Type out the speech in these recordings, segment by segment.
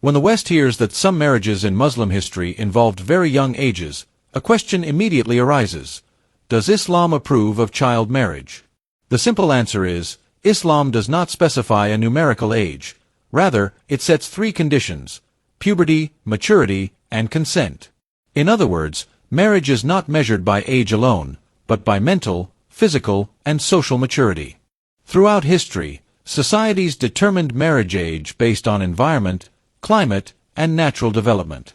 When the West hears that some marriages in Muslim history involved very young ages, a question immediately arises. Does Islam approve of child marriage? The simple answer is, Islam does not specify a numerical age. Rather, it sets three conditions: puberty, maturity, and consent. In other words, marriage is not measured by age alone, but by mental, physical, and social maturity. Throughout history, societies determined marriage age based on environment, climate, and natural development.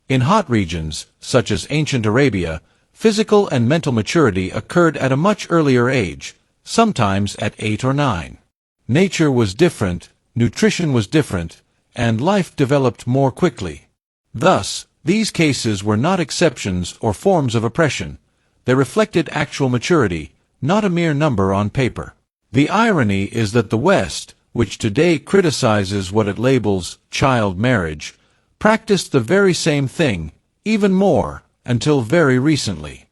In hot regions, such as ancient Arabia, physical and mental maturity occurred at a much earlier age, sometimes at 8 or 9. Nature was different, nutrition was different, and life developed more quickly. Thus, these cases were not exceptions or forms of oppression. They reflected actual maturity, not a mere number on paper. The irony is that the West, which today criticizes what it labels child marriage, practiced the very same thing, even more, until very recently.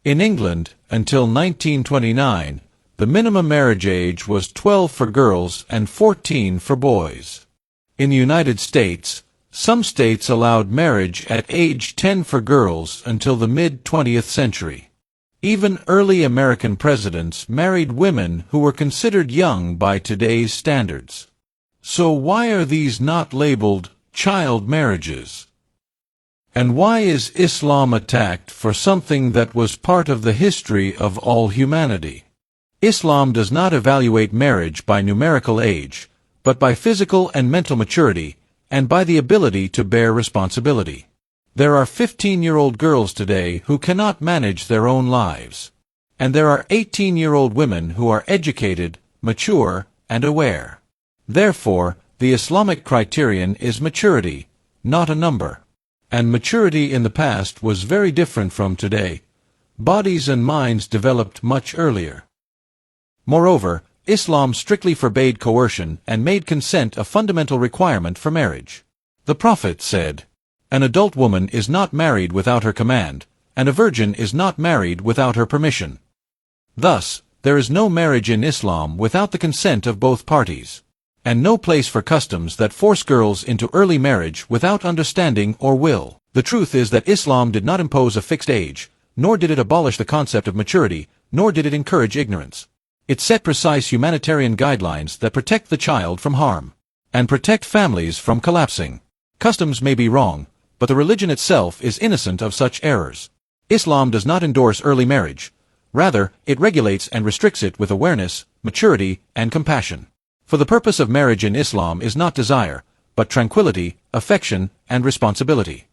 In England, until 1929, the minimum marriage age was 12 for girls and 14 for boys. In the United States, some states allowed marriage at age 10 for girls until the mid-20th century. Even early American presidents married women who were considered young by today's standards. So why are these not labeled child marriages? And why is Islam attacked for something that was part of the history of all humanity? Islam does not evaluate marriage by numerical age, but by physical and mental maturity, and by the ability to bear responsibility. There are 15-year-old girls today who cannot manage their own lives. And there are 18-year-old women who are educated, mature, and aware. Therefore, the Islamic criterion is maturity, not a number. And maturity in the past was very different from today. Bodies and minds developed much earlier. Moreover, Islam strictly forbade coercion and made consent a fundamental requirement for marriage. The Prophet said, "An adult woman is not married without her command, and a virgin is not married without her permission." Thus, there is no marriage in Islam without the consent of both parties, and no place for customs that force girls into early marriage without understanding or will. The truth is that Islam did not impose a fixed age, nor did it abolish the concept of maturity, nor did it encourage ignorance. It set precise humanitarian guidelines that protect the child from harm, and protect families from collapsing. Customs may be wrong, but the religion itself is innocent of such errors. Islam does not endorse early marriage. Rather, it regulates and restricts it with awareness, maturity, and compassion. For the purpose of marriage in Islam is not desire, but tranquility, affection, and responsibility.